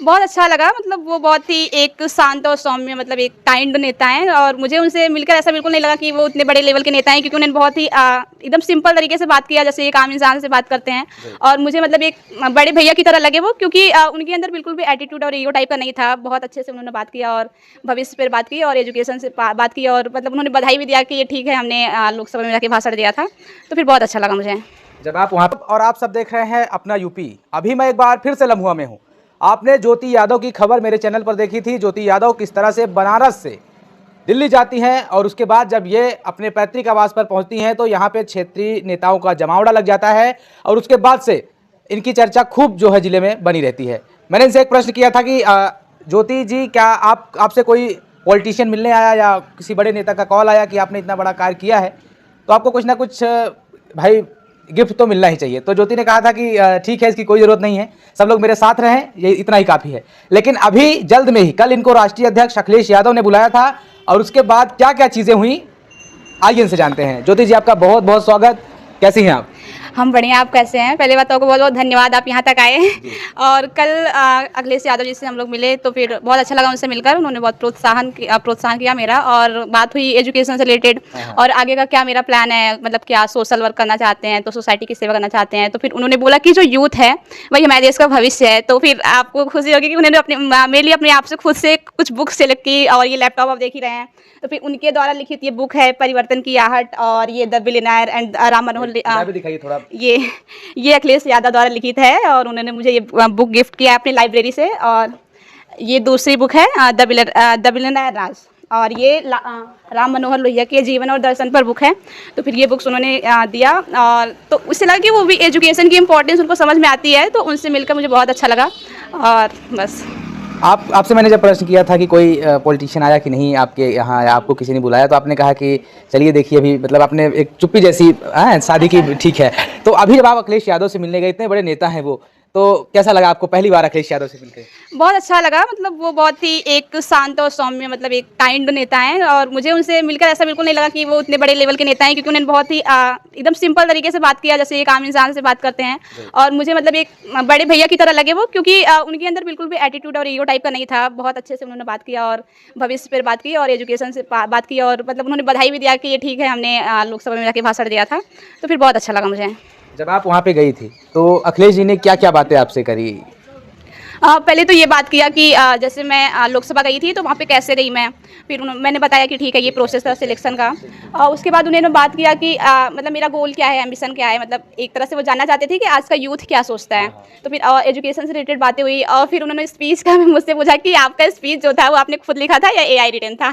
बहुत अच्छा लगा, मतलब वो बहुत ही एक शांत और सौम्य, मतलब एक काइंड नेता हैं और मुझे उनसे मिलकर ऐसा बिल्कुल नहीं लगा कि वो उतने बड़े लेवल के नेता हैं, क्योंकि उन्होंने बहुत ही एकदम सिंपल तरीके से बात किया, जैसे एक आम इंसान से बात करते हैं। और मुझे मतलब एक बड़े भैया की तरह लगे वो, क्योंकि उनके अंदर बिल्कुल भी एटीट्यूड और ईगो टाइप का नहीं था। बहुत अच्छे से उन्होंने बात किया और भविष्य पर बात की और एजुकेशन से बात की, और मतलब उन्होंने बधाई भी दिया कि ये ठीक है, हमने लोकसभा में जाके भाषण दिया था, तो फिर बहुत अच्छा लगा मुझे। जब आप वहाँ और आप सब देख रहे हैं अपना यूपी। अभी मैं एक बार फिर से लम्हुआ में हूँ। आपने ज्योति यादव की खबर मेरे चैनल पर देखी थी। ज्योति यादव किस तरह से बनारस से दिल्ली जाती हैं और उसके बाद जब ये अपने पैतृक आवास पर पहुंचती हैं तो यहाँ पे क्षेत्रीय नेताओं का जमावड़ा लग जाता है और उसके बाद से इनकी चर्चा खूब जो है जिले में बनी रहती है। मैंने इनसे एक प्रश्न किया था कि ज्योति जी, क्या आपसे कोई पॉलिटिशियन मिलने आया या किसी बड़े नेता का कॉल आया कि आपने इतना बड़ा कार्य किया है तो आपको कुछ ना कुछ भाई गिफ्ट तो मिलना ही चाहिए? तो ज्योति ने कहा था कि ठीक है, इसकी कोई ज़रूरत नहीं है, सब लोग मेरे साथ रहें, ये इतना ही काफ़ी है। लेकिन अभी जल्द में ही कल इनको राष्ट्रीय अध्यक्ष अखिलेश यादव ने बुलाया था और उसके बाद क्या क्या चीज़ें हुई, आइए इनसे जानते हैं। ज्योति जी, आपका बहुत बहुत स्वागत। कैसी हैं आप? हम बढ़िया, आप कैसे हैं? पहले बात तो आपको बहुत बहुत धन्यवाद, आप यहाँ तक आए। और कल अखिलेश यादव जी से हम लोग मिले तो फिर बहुत अच्छा लगा उनसे मिलकर। उन्होंने बहुत प्रोत्साहन किया मेरा, और बात हुई एजुकेशन से रिलेटेड और आगे का क्या मेरा प्लान है, मतलब क्या सोशल वर्क करना चाहते हैं, तो सोसाइटी की सेवा करना चाहते हैं। तो फिर उन्होंने बोला कि जो यूथ है वही हमारे देश का भविष्य है। तो फिर आपको खुशी होगी कि उन्होंने मेरे लिए अपने आप से खुद से कुछ बुक सेलेक्ट की, और ये लैपटॉप आप देख ही रहे हैं। तो फिर उनके द्वारा लिखित ये बुक है परिवर्तन की आहट, और ये the billionaire and Ram Manohar, भी दिखाइए थोड़ा। ये अखिलेश यादव द्वारा लिखित है और उन्होंने मुझे ये बुक गिफ्ट किया है अपनी लाइब्रेरी से। और ये दूसरी बुक है द बिलियनेयर राज, और ये राम मनोहर लोहिया के जीवन और दर्शन पर बुक है। तो फिर ये बुक्स उन्होंने दिया, और तो उससे लगा कि वो भी एजुकेशन की इम्पोर्टेंस उनको समझ में आती है, तो उनसे मिलकर मुझे बहुत अच्छा लगा। और बस आपसे मैंने जब प्रश्न किया था कि कोई पॉलिटिशियन आया कि नहीं आपके यहाँ या आपको किसी ने बुलाया, तो आपने कहा कि चलिए देखिए, अभी मतलब आपने एक चुप्पी जैसी शादी की, ठीक है। तो अभी जब आप अखिलेश यादव से मिलने गए, इतने बड़े नेता हैं वो, तो कैसा लगा आपको पहली बार अखिलेश यादव से मिलकर? बहुत अच्छा लगा, मतलब वो बहुत ही एक शांत और सौम्य, मतलब एक काइंड नेता हैं और मुझे उनसे मिलकर ऐसा बिल्कुल नहीं लगा कि वो उतने बड़े लेवल के नेता हैं, क्योंकि उन्होंने बहुत ही एकदम सिंपल तरीके से बात किया, जैसे एक आम इंसान से बात करते हैं। और मुझे मतलब एक बड़े भैया की तरह लगे वो, क्योंकि उनके अंदर बिल्कुल भी एटीट्यूड और ईगो टाइप का नहीं था। बहुत अच्छे से उन्होंने बात किया और भविष्य पर बात की और एजुकेशन से बात की, और मतलब उन्होंने बधाई भी दिया कि ये ठीक है, हमने लोकसभा में जाके भाषण दिया था, तो फिर बहुत अच्छा लगा मुझे। जब आप वहाँ पे गई थी तो अखिलेश जी ने क्या क्या बातें आपसे करी? पहले तो ये बात किया कि जैसे मैं लोकसभा गई थी तो वहाँ पे कैसे गई मैं, फिर मैंने बताया कि ठीक है ये प्रोसेस था सिलेक्शन का। उसके बाद उन्होंने बात किया कि मतलब मेरा गोल क्या है, एम्बिशन क्या है, मतलब एक तरह से वो जानना चाहते थे कि आज का यूथ क्या सोचता है। तो फिर एजुकेशन से रिलेटेड बातें हुई, और फिर उन्होंने स्पीच का मुझसे पूछा कि आपका स्पीच जो था वो आपने खुद लिखा था या AI रिटन था।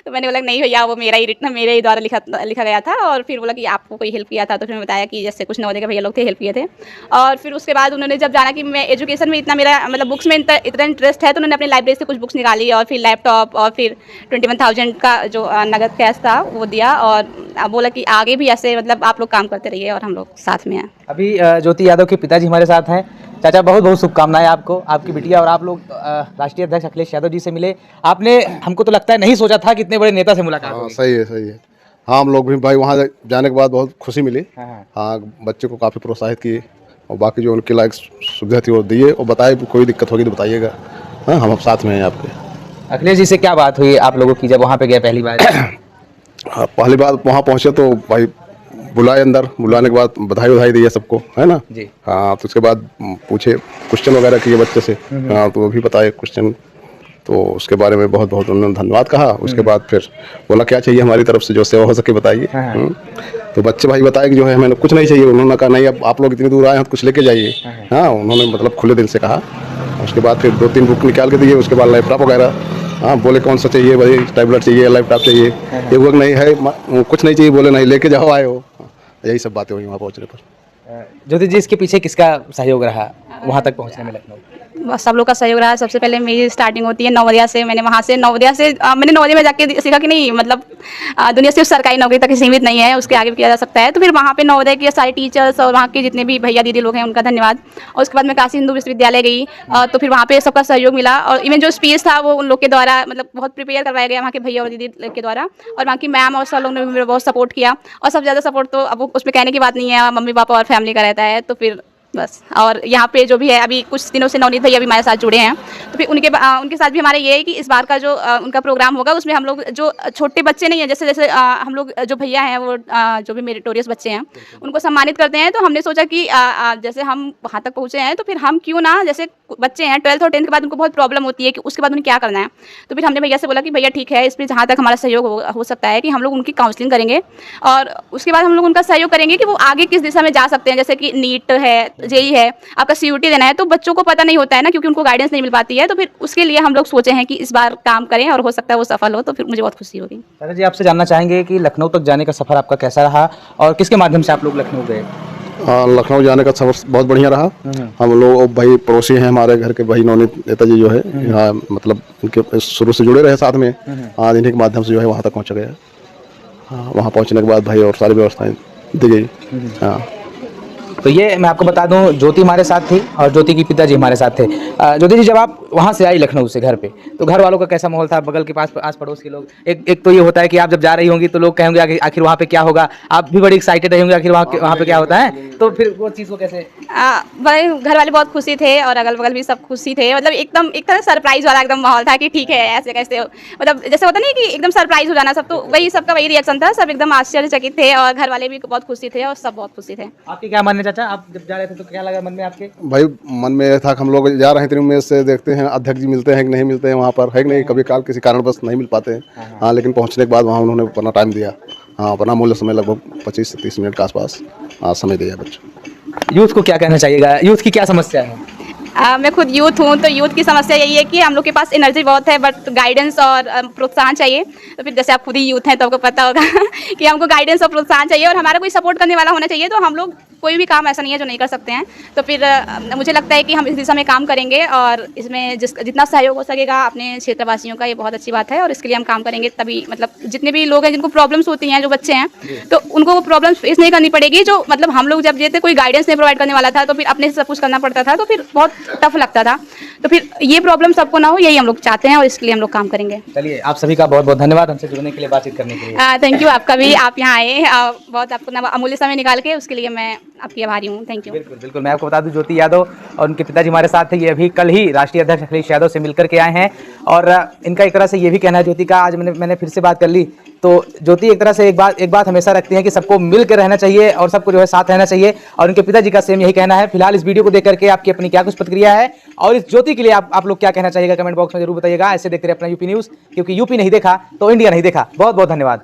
तो मैंने बोला नहीं भैया, वो मेरा ही रिटन, मेरे ही द्वारा लिखा गया था। और फिर बोला कि आपको कोई हेल्प किया था, तो फिर मैंने बताया कि जैसे कुछ नवोदय के भैया लोग थे, हेल्प किए थे। और फिर उसके बाद उन्होंने जब जाना कि मैं एजुकेशन में इतना मेरा मतलब बुक्स में इतना इंटरेस्ट है, तो उन्होंने अपनी लाइब्रेरी से कुछ बुक्स निकाली और फिर लैपटॉप और फिर 21,000 का जो नगद कैश था वो दिया, और बोला कि आगे भी ऐसे मतलब आप लोग काम करते रहिए और हम लोग साथ में हैं। अभी ज्योति यादव के पिताजी हमारे साथ हैं। चाचा, बहुत बहुत शुभकामनाएं आपको, आपकी बिटिया और आप लोग राष्ट्रीय अध्यक्ष अखिलेश यादव जी से मिले। आपने, हमको तो लगता है, नहीं सोचा था कि इतने बड़े नेता से मुलाकात होगी। सही है, सही है। हाँ, हम लोग भी भाई वहाँ जाने के बाद बहुत खुशी मिली। हाँ, बच्चे को काफ़ी प्रोत्साहित किए और बाकी जो उनके लायक सुविधा थी वो दिए, और बताए कोई दिक्कत होगी तो बताइएगा। हाँ, हम साथ में हैं आपके। अखिलेश जी से क्या बात हुई आप लोगों की जब वहाँ पे गए पहली बार? हाँ, पहली बार वहाँ पहुँचे तो भाई बुलाए, अंदर बुलाने के बाद बधाई दी है सबको, है ना जी। हाँ, तो उसके बाद पूछे क्वेश्चन वगैरह किए बच्चे से। हाँ, तो वो भी बताए क्वेश्चन, तो उसके बारे में बहुत बहुत उन्होंने धन्यवाद कहा। उसके बाद फिर बोला क्या चाहिए हमारी तरफ से जो सेवा हो सके बताइए। तो बच्चे भाई बताए कि जो है हमें कुछ नहीं चाहिए। उन्होंने कहा नहीं, अब आप लोग इतनी दूर आए हैं तो कुछ लेके जाइए। हाँ, उन्होंने मतलब खुले दिल से कहा। उसके बाद फिर 2-3 बुक निकाल के दिए। उसके बाद लैपटॉप वगैरह, हाँ, बोले कौन सा चाहिए भाई, टैबलेट चाहिए, लैपटॉप चाहिए। एक वक्त नहीं है, कुछ नहीं चाहिए, बोले नहीं लेके जाओ, आए हो। यही सब बातें हुई वहाँ पहुँचने पर। ज्योति जी, इसके पीछे किसका सहयोग रहा वहाँ तक पहुँचने में लखनऊ? बस सब लोग का सहयोग रहा है। सबसे पहले मेरी स्टार्टिंग होती है नवोदया से। मैंने वहाँ से मैंने नवोदय में जाके सीखा कि नहीं, मतलब दुनिया सिर्फ सरकारी नौकरी तक ही सीमित नहीं है, उसके आगे भी किया जा सकता है। तो फिर वहाँ पे नवोदय के सारे टीचर्स और वहाँ के जितने भी भैया दीदी लोग हैं उनका धन्यवाद। और उसके बाद मैं काशी हिंदू विश्वविद्यालय गई, तो फिर वहाँ पे सबका सहयोग मिला। और इवन जो स्पीच था वो उन लोग के द्वारा मतलब बहुत प्रिपेयर करवाया गया वहाँ के भैया और दीदी के द्वारा, और वहाँ की मैम और सर लोग ने भी मेरा बहुत सपोर्ट किया। और सबसे ज़्यादा सपोर्ट तो अब उसमें कहने की बात नहीं है, मम्मी पापा और फैमिली का रहता है। तो फिर बस। और यहाँ पे जो भी है, अभी कुछ दिनों से नवनीत भैया भी हमारे साथ जुड़े हैं, तो फिर उनके साथ भी हमारा ये है कि इस बार का जो उनका प्रोग्राम होगा उसमें हम लोग जो छोटे बच्चे नहीं हैं, जैसे जैसे हम लोग जो भैया हैं वो जो भी मेरिटोरियस बच्चे हैं उनको सम्मानित करते हैं। तो हमने सोचा कि जैसे हम वहाँ तक पहुँचे हैं तो फिर हम क्यों ना, जैसे बच्चे हैं 12th और 10th के बाद उनको बहुत प्रॉब्लम होती है कि उसके बाद उन्हें क्या करना है, तो फिर हमने भैया से बोला कि भैया ठीक है, इसमें जहाँ तक हमारा सहयोग हो सकता है कि हम लोग उनकी काउंसलिंग करेंगे और उसके बाद हम लोग उनका सहयोग करेंगे कि वो आगे किस दिशा में जा सकते हैं। जैसे कि नीट है, जेई है, आपका सीयूटी देना है, तो बच्चों को पता नहीं होता है ना, क्योंकि उनको गाइडेंस नहीं मिल पाती है। तो फिर उसके लिए हम लोग सोचे हैं कि इस बार काम करें और हो सकता है वो सफल हो, तो फिर मुझे बहुत खुशी होगी। सारा जी, आपसे जानना चाहेंगे कि लखनऊ तक जाने का सफ़र आपका कैसा रहा और किसके माध्यम से आप लोग लखनऊ गए? लखनऊ जाने का सफर बहुत बढ़िया रहा। हम लोग भाई पड़ोसी हैं हमारे घर के, भाई नवनीत नेताजी जो है यहाँ मतलब उनके शुरू से जुड़े रहे साथ में, आज इन्हीं के माध्यम से जो है वहाँ तक पहुँच गया। हाँ, वहाँ पहुँचने के बाद भाई और सारी व्यवस्थाएं दी गई। हाँ, तो ये मैं आपको बता दूं, ज्योति हमारे साथ थी और ज्योति की पिताजी हमारे साथ थे। ज्योति जी, जब आप वहाँ से आई लखनऊ से घर पे, तो घर वालों का कैसा माहौल था? बगल के पास आस पड़ोस के लोग, एक तो ये होता है कि आप जब जा रही होंगी तो लोग कहेंगे आखिर वहाँ पे क्या होगा, आप भी बड़ी एक्साइटेड रही होंगी आखिर वहाँ पे क्या होता है, तो फिर वो चीज़ को कैसे? भाई घर वाले बहुत खुशी थे और अगल बगल भी सब खुशी थे। मतलब एकदम एक तरह सरप्राइज वाला एकदम माहौल था कि ठीक है ऐसे कैसे, मतलब जैसे होता नहीं कि एकदम सरप्राइज हो जाना सब, तो वही सबका वही रिएक्शन था। सब एकदम आश्चर्यचकित थे और घर वाले भी बहुत खुशी थे और सब बहुत खुशी थे। आपके क्या मानने चाचा, आप जब जा रहे थे तो क्या लगा मन में आपके? भाई मन में यह था कि हम लोग जा रहे हैं में से देखते हैं अध्यक्ष जी मिलते हैं कि नहीं मिलते हैं वहाँ पर, है कि नहीं, कभी काल किसी कारणवश नहीं मिल पाते हैं। हाँ, लेकिन पहुँचने के बाद वहाँ उन्होंने अपना टाइम दिया। हाँ, अपना मूल्य समय लगभग 25 से 30 मिनट के आसपास समय दिया बच्चों। यूथ को क्या कहना चाहिएगा, यूथ की क्या समस्या है? मैं खुद यूथ हूँ, तो यूथ की समस्या यही है कि हम लोग के पास एनर्जी बहुत है बट गाइडेंस और प्रोत्साहन चाहिए। तो फिर जैसे आप खुद ही यूथ हैं तो आपको पता होगा कि हमको गाइडेंस और प्रोत्साहन चाहिए और हमारा कोई सपोर्ट करने वाला होना चाहिए। तो हम लोग कोई भी काम ऐसा नहीं है जो नहीं कर सकते हैं। तो फिर मुझे लगता है कि हम इस दिशा में काम करेंगे और इसमें जितना सहयोग हो सकेगा अपने क्षेत्रवासियों का, ये बहुत अच्छी बात है और इसके लिए हम काम करेंगे। तभी मतलब जितने भी लोग हैं जिनको प्रॉब्लम्स होती हैं, जो बच्चे हैं, तो उनको वो प्रॉब्लम्स फेस नहीं करनी पड़ेगी। जो मतलब हम लोग जब जैसे कोई गाइडेंस नहीं प्रोवाइड करने वाला था तो फिर अपने से सब कुछ करना पड़ता था, तो फिर बहुत टफ लगता था। तो फिर ये प्रॉब्लम सबको ना हो, यही हम लोग चाहते हैं और इसके लिए हम लोग काम करेंगे। चलिए, आप सभी का बहुत बहुत धन्यवाद हमसे जुड़ने के लिए, बातचीत करने के लिए। थैंक यू, आपका भी, आप यहाँ आए बहुत आपको अमूल्य समय निकाल के, उसके लिए मैं आपकी आभारी हूँ। Thank you. बिल्कुल बिल्कुल, मैं आपको बता दूं, ज्योति यादव और उनके पिताजी हमारे साथ थे। ये अभी कल ही राष्ट्रीय अध्यक्ष अखिलेश यादव से मिलकर के आए हैं और इनका एक तरह से ये भी कहना है, ज्योति का आज मैंने फिर से बात कर ली, तो ज्योति एक तरह से एक बात हमेशा रखती है कि सबको मिलकर रहना चाहिए और सबको जो है साथ रहना चाहिए, और उनके पिताजी का सेम यही कहना है। फिलहाल इस वीडियो को देख करके आपकी अपनी क्या कुछ प्रतिक्रिया है और इस ज्योति के लिए आप लोग क्या कहना चाहिएगा, कमेंट बॉक्स में जरूर बताइएगा। ऐसे देखते रहे अपना यूपी न्यूज़, क्योंकि यूपी नहीं देखा तो इंडिया नहीं देखा। बहुत बहुत धन्यवाद।